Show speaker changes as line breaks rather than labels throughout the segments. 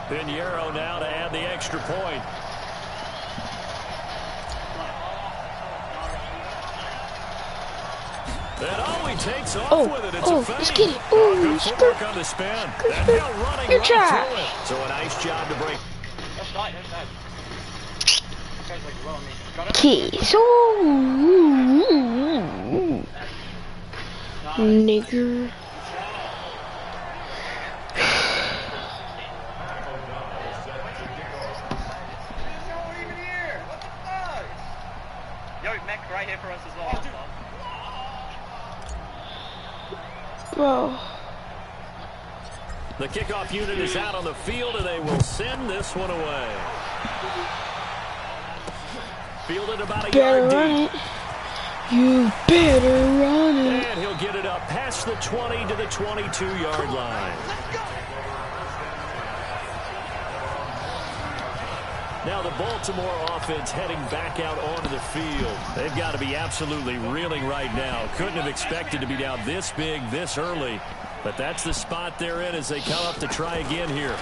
Pinheiro now to add the extra point. And all he takes off with it. It's a fake.
Let's get it. Oh,
good footwork on the spin. And now running right through it. So a nice job to break.
So nigger.
Right here for us as well.
Bro.
The kickoff unit is out on the field, and they will send this one away. Fielded about a yard deep.
You better run it.
And he'll get it up past the 20 to the 22-yard line. Now the Baltimore offense heading back out onto the field. They've got to be absolutely reeling right now. Couldn't have expected to be down this big, this early. But that's the spot they're in as they come up to try again here.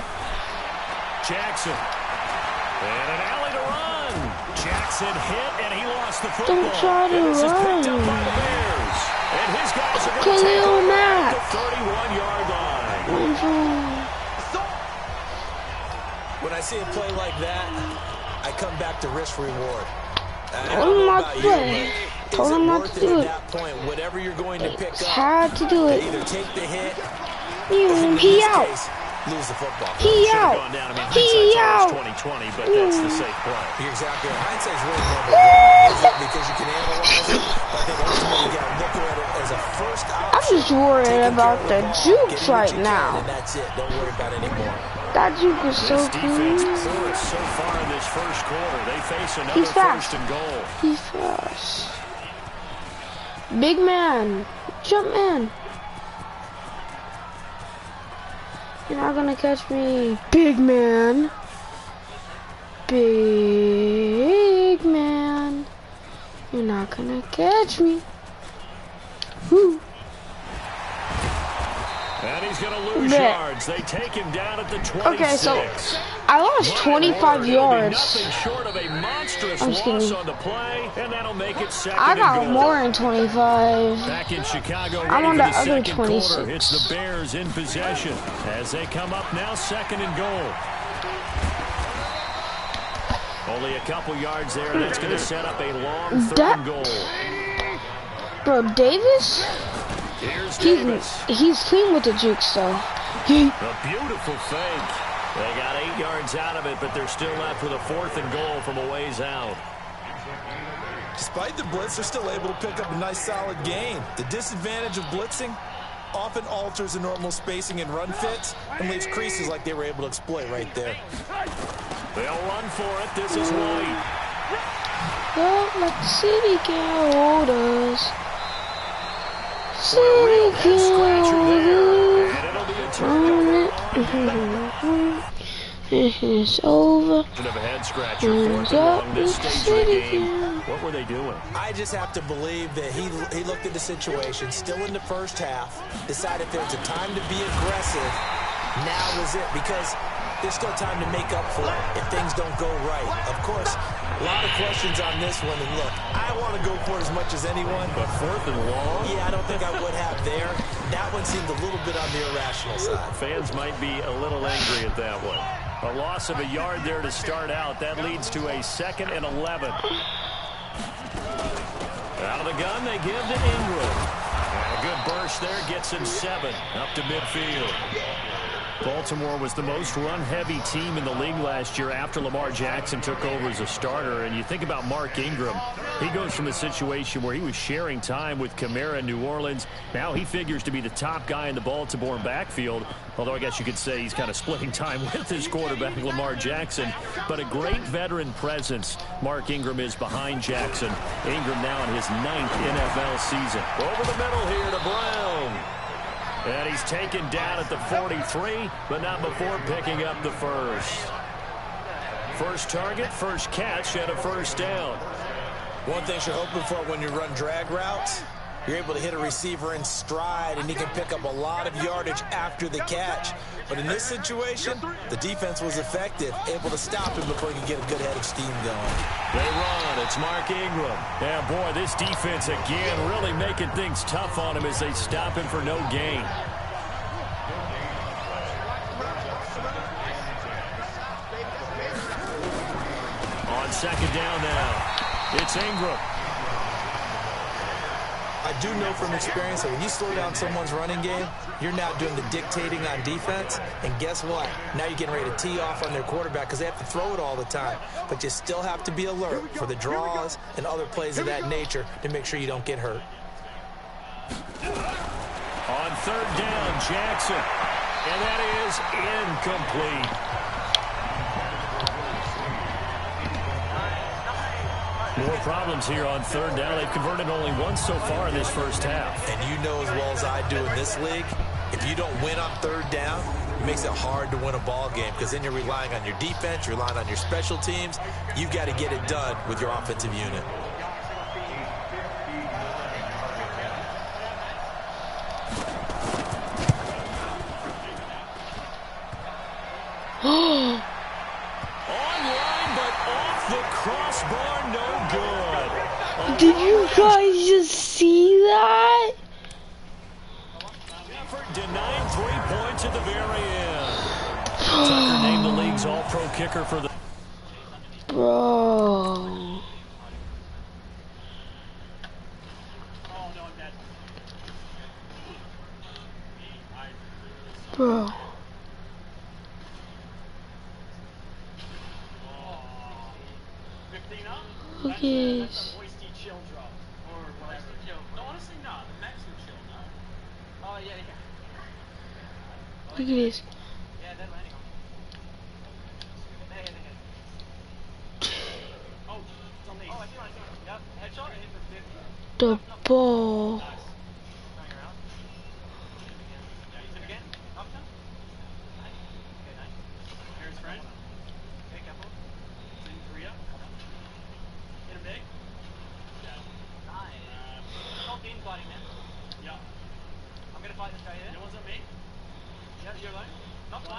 Jackson. And an alley to run. Jackson hit, and he lost the football.
Don't try to
this
run.
is picked up by the Bears. And his guys are going to take him at the 31-yard line.
When I see a play like that, I come back to risk reward.
Told him not to play. Told him not to do it.
At that point, whatever you're going to pick
It's
up,
hard to do it.
either take the hit,
He out.
lose the football.
He out. He out.
2020, but that's the safe play.
You're exactly right. Hindsight's really number one, because you can analyze it. But I think ultimately you got to look at it as a first option.
I'm just worried about the jukes right now.
And that's it. Don't worry about it anymore.
That juke is so
This defense
cool.
poor so far in this first quarter. They face another
He's fast.
first and goal.
He's fast. Big man. Jump man. You're not gonna catch me. Big man. Big man. You're not gonna catch me. Woo.
And he's going to lose yards. They take him down at the 26.
Okay, so I lost 25 yards.
Nothing short of a monstrous loss on the play, and that'll make it second
I
and
got
goal.
more than 25.
Back in Chicago,
I'm on
ready
the
for the
other
second
26.
quarter. It's the Bears in possession as they come up now second and goal. Only a couple yards there. That's going to set up a long third and goal.
Bro, Davis?
Here's Davis.
He's clean with the jukes, though.
A beautiful fake. They got 8 yards out of it, but they're still left with a fourth and goal from a ways out.
Despite the blitz, they're still able to pick up a nice solid gain. The disadvantage of blitzing often alters the normal spacing and run fits and leaves creases like they were able to exploit right there.
They'll run for it. This is White.
Don't let the city get hold us. City get hold us. It's over.
Of a head scratcher, fourth and long this stage of the game. What were they doing?
I just have to believe that he looked at the situation, still in the first half, decided there's a time to be aggressive. Now is it, because there's still time to make up for it if things don't go right. Of course, a lot of questions on this one, and look, I want to go for it as much as anyone.
But fourth and long?
Yeah, I don't think I would have there. That one seemed a little bit on the irrational side.
Fans might be a little angry at that one. A loss of a yard there to start out. That leads to a 2nd and 11. Out of the gun, they give to Ingram. And a good burst there gets him 7 up to midfield. Baltimore was the most run-heavy team in the league last year after Lamar Jackson took over as a starter. And you think about Mark Ingram. He goes from a situation where he was sharing time with Kamara in New Orleans. Now he figures to be the top guy in the Baltimore backfield. Although I guess you could say he's kind of splitting time with his quarterback, Lamar Jackson. But a great veteran presence. Mark Ingram is behind Jackson. Ingram now in his 9th NFL season. Over the middle here to Brown. And he's taken down at the 43, but not before picking up the first. First target, first catch, and a first down.
One thing you're hoping for when you run drag routes You're able to hit a receiver in stride, and he can pick up a lot of yardage after the catch. But in this situation, the defense was effective, able to stop him before he could get a good head of steam going.
They run. It's Mark Ingram. Yeah, boy, this defense again really making things tough on him as they stop him for no gain. On second down now, it's Ingram.
I do know from experience that when you slow down someone's running game, you're now doing the dictating on defense. And guess what? Now you're getting ready to tee off on their quarterback because they have to throw it all the time. But you still have to be alert for the draws and other plays of that nature to make sure you don't get hurt.
On third down, Jackson. And that is incomplete. More problems here on third down. They've converted only once so far in this first half.
And you know as well as I do in this league, if you don't win on third down, it makes it hard to win a ball game because then you're relying on your defense, you're relying on your special teams. You've got to get it done with your offensive unit.
Online, but off the crossbar, no good.
Did you guys just see that?
Effort denied 3 points at the very end. Tucker named the league's all-pro kicker for the...
Bro. Bro. Look at this. Look at this. The ball.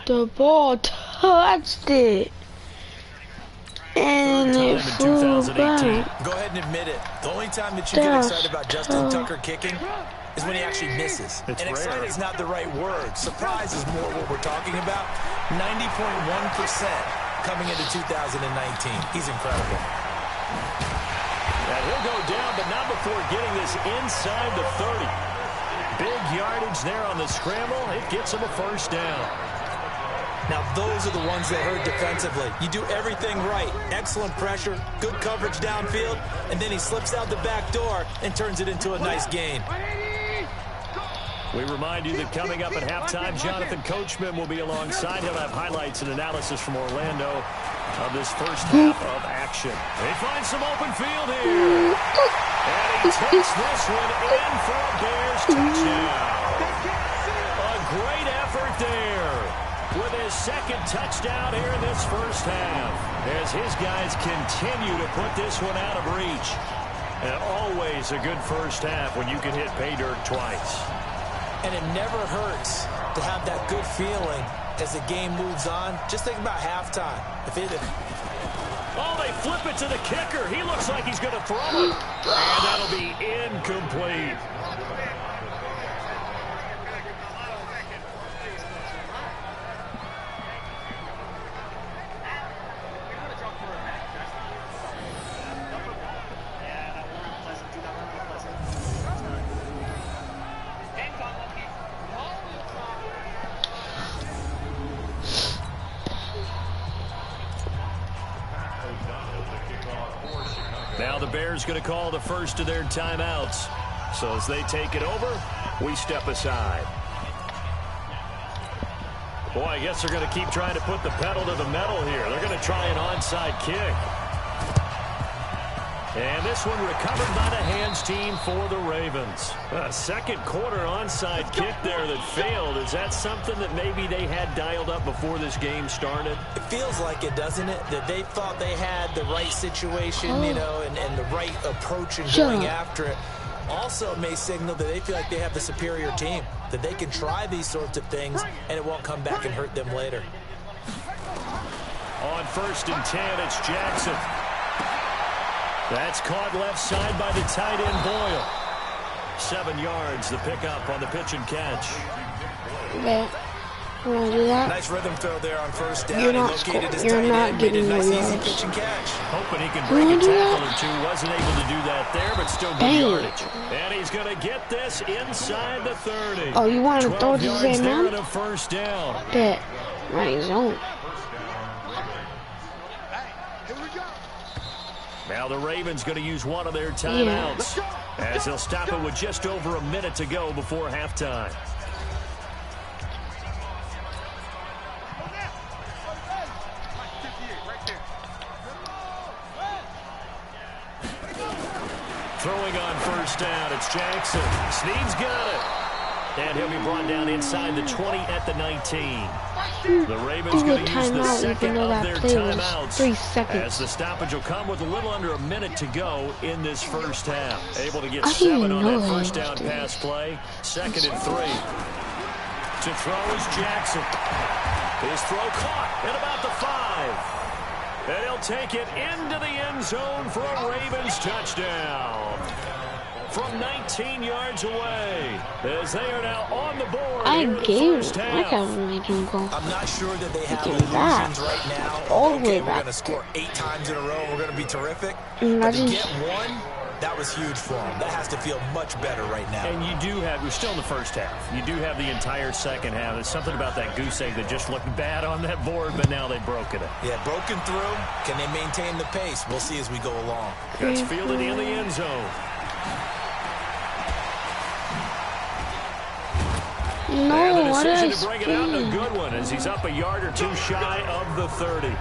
The ball touched it. And it flew back.
Go ahead and admit it. The only time that you get excited about Justin Tucker kicking is when he actually misses. And excited is not the right word. Surprise is more what we're talking about. 90.1% coming into 2019. He's incredible.
And he'll go down, but not before getting this inside the 30. Big yardage there on the scramble. It gets him a first down.
Now, those are the ones that hurt defensively. You do everything right. Excellent pressure, good coverage downfield, and then he slips out the back door and turns it into a nice gain.
We remind you that coming up at halftime, Jonathan Coachman will be alongside. He'll have highlights and analysis from Orlando of this first half of action. They find some open field here. And he takes this one in for a Bears touchdown. A great effort there with his second touchdown here in this first half, as his guys continue to put this one out of reach. And always a good first half when you can hit pay dirt twice.
And it never hurts to have that good feeling as the game moves on. Just think about halftime.
Oh, they flip it to the kicker. He looks like he's going to throw it. And that'll be incomplete. Now the Bears going to call the first of their timeouts. So as they take it over, we step aside. Boy, I guess they're going to keep trying to put the pedal to the metal here. They're going to try an onside kick. And this one recovered by the hands team for the Ravens. A second quarter onside kick there that failed. Is that something that maybe they had dialed up before this game started?
It feels like it, doesn't it? That they thought they had the right situation, you know, and the right approach in going after it. Also may signal that they feel like they have the superior team, that they can try these sorts of things and it won't come back and hurt them later.
On 1st and 10, it's Jackson. That's caught left side by the tight end Boyle. 7 yards, the pickup on the pitch and catch.
Okay. You want to do that?
Nice rhythm throw there on 1st down.
You're not getting no yards.
Pitch and catch.
Hoping he can break a tackle or two. Wasn't able to do that there, but still good yardage. And he's going to get this inside the 30.
Oh, you want to throw this in now?
And a 1st down.
Bet. Right zone.
Now the Ravens going to use one of their timeouts as they'll stop it with just over a minute to go before halftime. Throwing on 1st down, it's Jackson. Snead's got it. And he'll be brought down inside the 20 at the 19. The Ravens going to use the second of their timeouts
3 seconds.
as the stoppage will come with a little under a minute to go in this 1st half. Able to get 7 on that 1st down pass play. 2nd and 3. To throw is Jackson. His throw caught at about the 5. And he'll take it into the end zone for a Ravens touchdown. From 19 yards away, as they are now on the board.
I gave it. I can't make him go.
I'm not sure that they have illusions right now.
All the way
we're
back.
going to score 8 times in a row. We're going to be terrific.
Imagine.
But to get 1, that was huge for them. That has to feel much better right now.
And you do have, we're still in the 1st half. You do have the entire 2nd half. There's something about that goose egg that just looked bad on that board, but now they've broken it.
Yeah, broken through. Can they maintain the pace? We'll see as we go along.
It's fielded in the end zone.
No, what
decision
is
to bring it out in a good one as he's up a yard or 2 shy of the 30.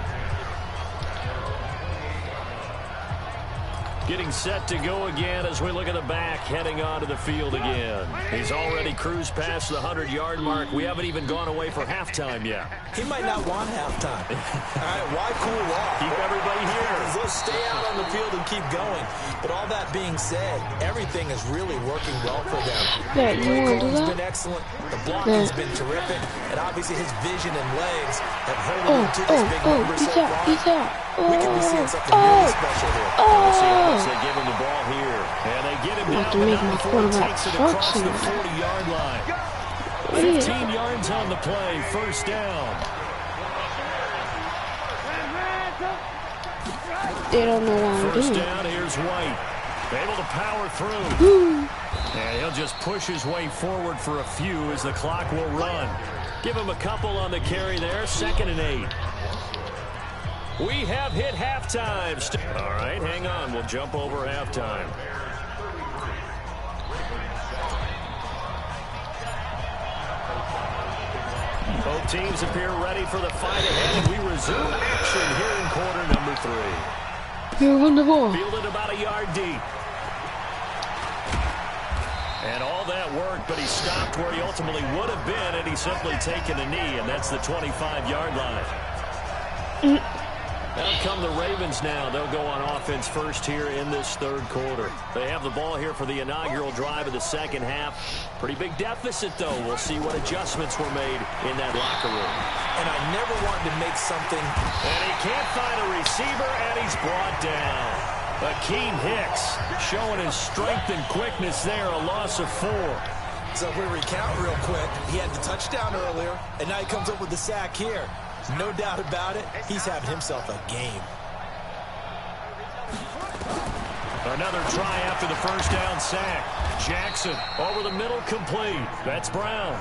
Getting set to go again as we look at the back, heading onto the field again. He's already cruised past the 100-yard mark. We haven't even gone away for halftime yet.
He might not want halftime. All right, why cool off?
Keep everybody here.
Let's stay out on the field and keep going. But all that being said, everything is really working well for them.
Yeah,
The
you
play
want to do
calling's
that?
been excellent. The blocking's been terrific. And obviously his vision and legs have herded him to this big number so far.
He's out.
We could be seeing something really special here.
We'll see how much they give him the ball here. And they get him down,
to make my
before he
quarterback
takes it
start
across the
somewhere.
40-yard line. 15 yards on the play, 1st down.
They don't know what I'm
1st
doing.
down, here's White. Able to power through. And he'll just push his way forward for a few as the clock will run. Give him a couple on the carry there, 2nd and 8. We have hit halftime. All right, hang on. We'll jump over halftime. Both teams appear ready for the fight ahead, and we resume action here in quarter number 3.
You're on the ball.
Fielded about a yard deep. And all that work, but he stopped where he ultimately would have been, and he's simply taken a knee, and that's the 25-yard line. Out come the Ravens now. They'll go on offense first here in this 3rd quarter. They have the ball here for the inaugural drive of the 2nd half. Pretty big deficit, though. We'll see what adjustments were made in that locker room.
And I never wanted to make something.
And he can't find a receiver, and he's brought down. Akeem Hicks showing his strength and quickness there, a loss of 4.
So if we recount real quick, he had the touchdown earlier, and now he comes up with the sack here. No doubt about it, he's having himself a game.
Another try after the 1st down sack. Jackson over the middle, complete. That's Brown.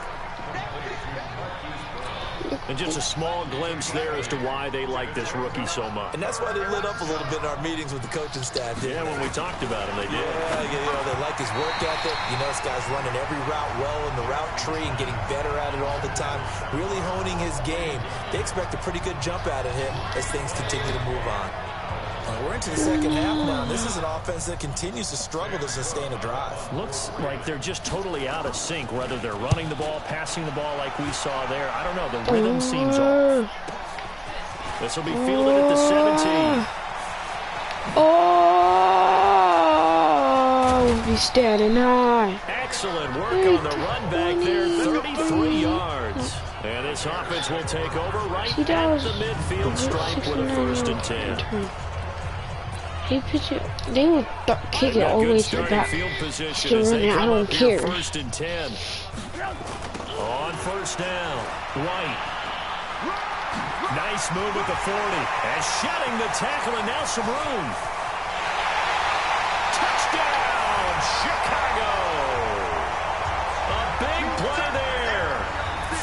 And just a small glimpse there as to why they like this rookie so much.
And that's why they lit up a little bit in our meetings with the coaching staff.
Yeah, when we talked about him, they did.
Yeah, they like his work ethic. You know, this guy's running every route well in the route tree and getting better at it all the time, really honing his game. They expect a pretty good jump out of him as things continue to move on. We're into the 2nd half now. This is an offense that continues to struggle to sustain a drive.
Looks like they're just totally out of sync, whether they're running the ball, passing the ball like we saw there. I don't know. The rhythm seems off. This will be fielded at the 17.
Oh, be standing high.
Excellent work on the run back there, 33 yards. And this offense will take over right at the midfield stripe with a 1st and 10.
They would kick it all the way to the back. Still running, I don't care.
1st and 10. On 1st down, White. Nice move with the 40. And shedding the tackle, and now some room. Touchdown, Chicago. A big play there.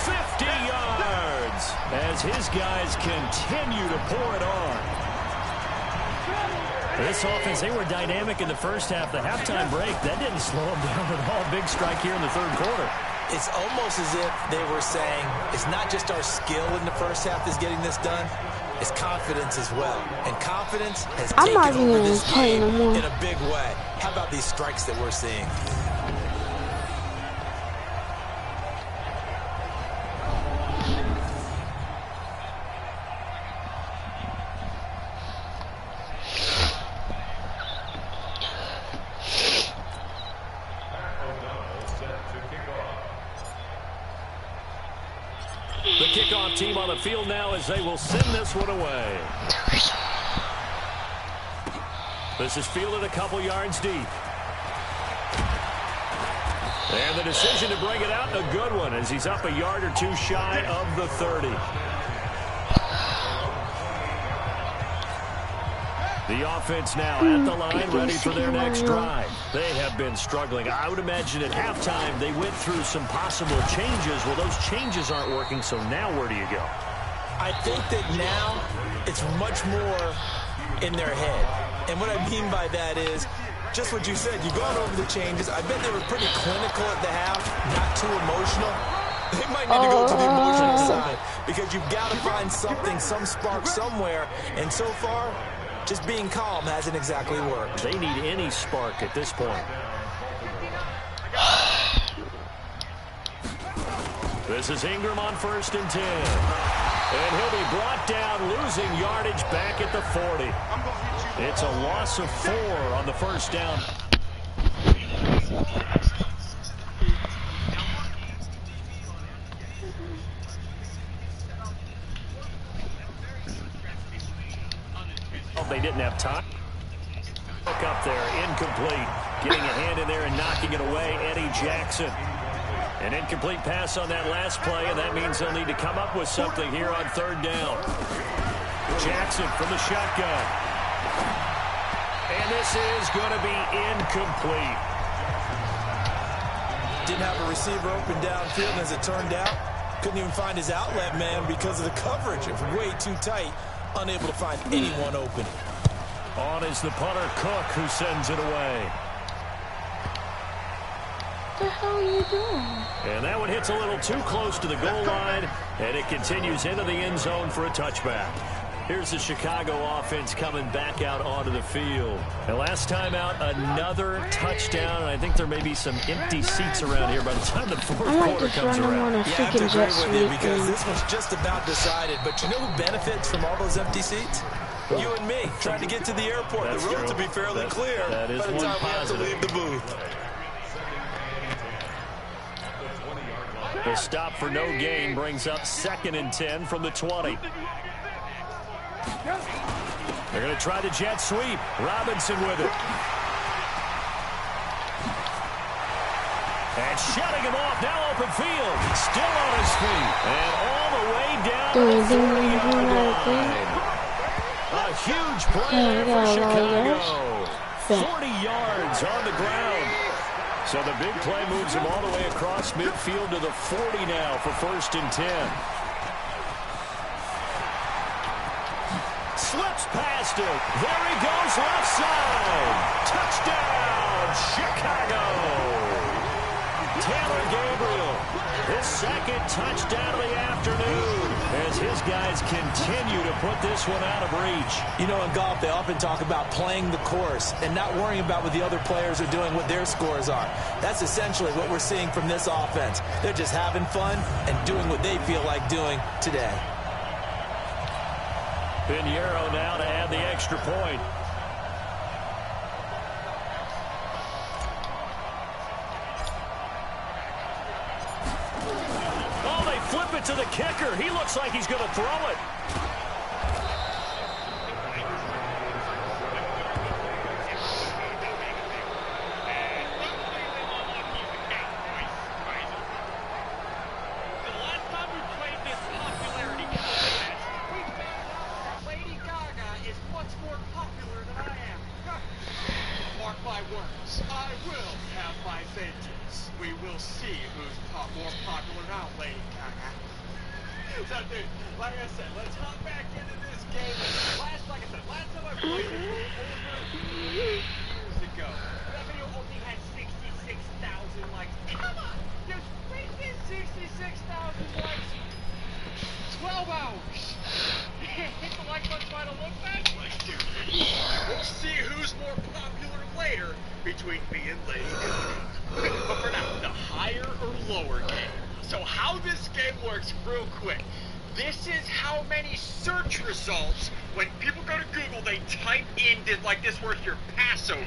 50 yards as his guys continue to pour it on. This offense, they were dynamic in the first half. The halftime break, that didn't slow them down at all. Big strike here in the 3rd quarter.
It's almost as if they were saying, it's not just our skill in the first half that's getting this done, it's confidence as well. And confidence has taken over this game in a big way. How about these strikes that we're seeing?
The kickoff team on the field now as they will send this one away. This is fielded a couple yards deep. And the decision to bring it out, a good one, as he's up a yard or two shy of the 30. The offense now at the line, ready for their next drive. They have been struggling. I would imagine at halftime they went through some possible changes. Well, those changes aren't working, so now where do you go?
I think that now it's much more in their head. And what I mean by that is just what you said. You've gone over the changes. I bet they were pretty clinical at the half, not too emotional. They might need to go to the emotional side because you've got to find something, some spark somewhere. And so far, just being calm hasn't exactly worked.
They need any spark at this point. This is Ingram on 1st and 10. And he'll be brought down, losing yardage back at the 40. It's a loss of 4 on the 1st down. They didn't have time. Look up there, incomplete. Getting a hand in there and knocking it away, Eddie Jackson. An incomplete pass on that last play, and that means they'll need to come up with something here on 3rd down. Jackson from the shotgun. And this is going to be incomplete.
Didn't have a receiver open downfield, and as it turned out, couldn't even find his outlet man because of the coverage. It was way too tight. Unable to find anyone open.
On is the punter, Cook, who sends it away.
What the hell are you doing?
And that one hits a little too close to the goal line, and it continues into the end zone for a touchback. Here's the Chicago offense coming back out onto the field. And last time out, another touchdown, and I think there may be some empty seats around here by the time the 4th quarter comes around.
Yeah, I have to agree with you because this one's just about decided. But you know who benefits from all those empty seats? You and me, trying to get to the airport.
That's
the road
true.
to be fairly clear
that is
by the
one
time
positive.
we have to leave the booth.
The stop for no gain brings up 2nd and 10 from the 20. They're going to try the jet sweep. Robinson with it. And shutting him off. Now open field. Still on his feet. And all the way down to the 40-yard line. A huge play there for Chicago. 40 yards on the ground. So the big play moves him all the way across midfield to the 40 now for 1st and 10. Slips past it. There he goes, left side. Touchdown, Chicago. Taylor Gabriel, his 2nd touchdown of the afternoon as his guys continue to put this one out of reach.
You know, in golf, they often talk about playing the course and not worrying about what the other players are doing, what their scores are. That's essentially what we're seeing from this offense. They're just having fun and doing what they feel like doing today.
Pinheiro now to add the extra point. it to the kicker. He looks like he's going to throw it.
I will have my vengeance. We will see who's more popular now, Lady Gaga. So, dude, like I said, let's hop back into this game. Last time I played it years ago, that video only had 66,000 likes. Come on, there's freaking 66,000 likes. 12 hours. Hit the like button, try to look back. Let's do this. We'll see who's more popular later between me and Lady Gaga. But for now, the higher or lower game. So how this game works, real quick. This is how many search results, when people go to Google, they type in, like this, where's your Passover.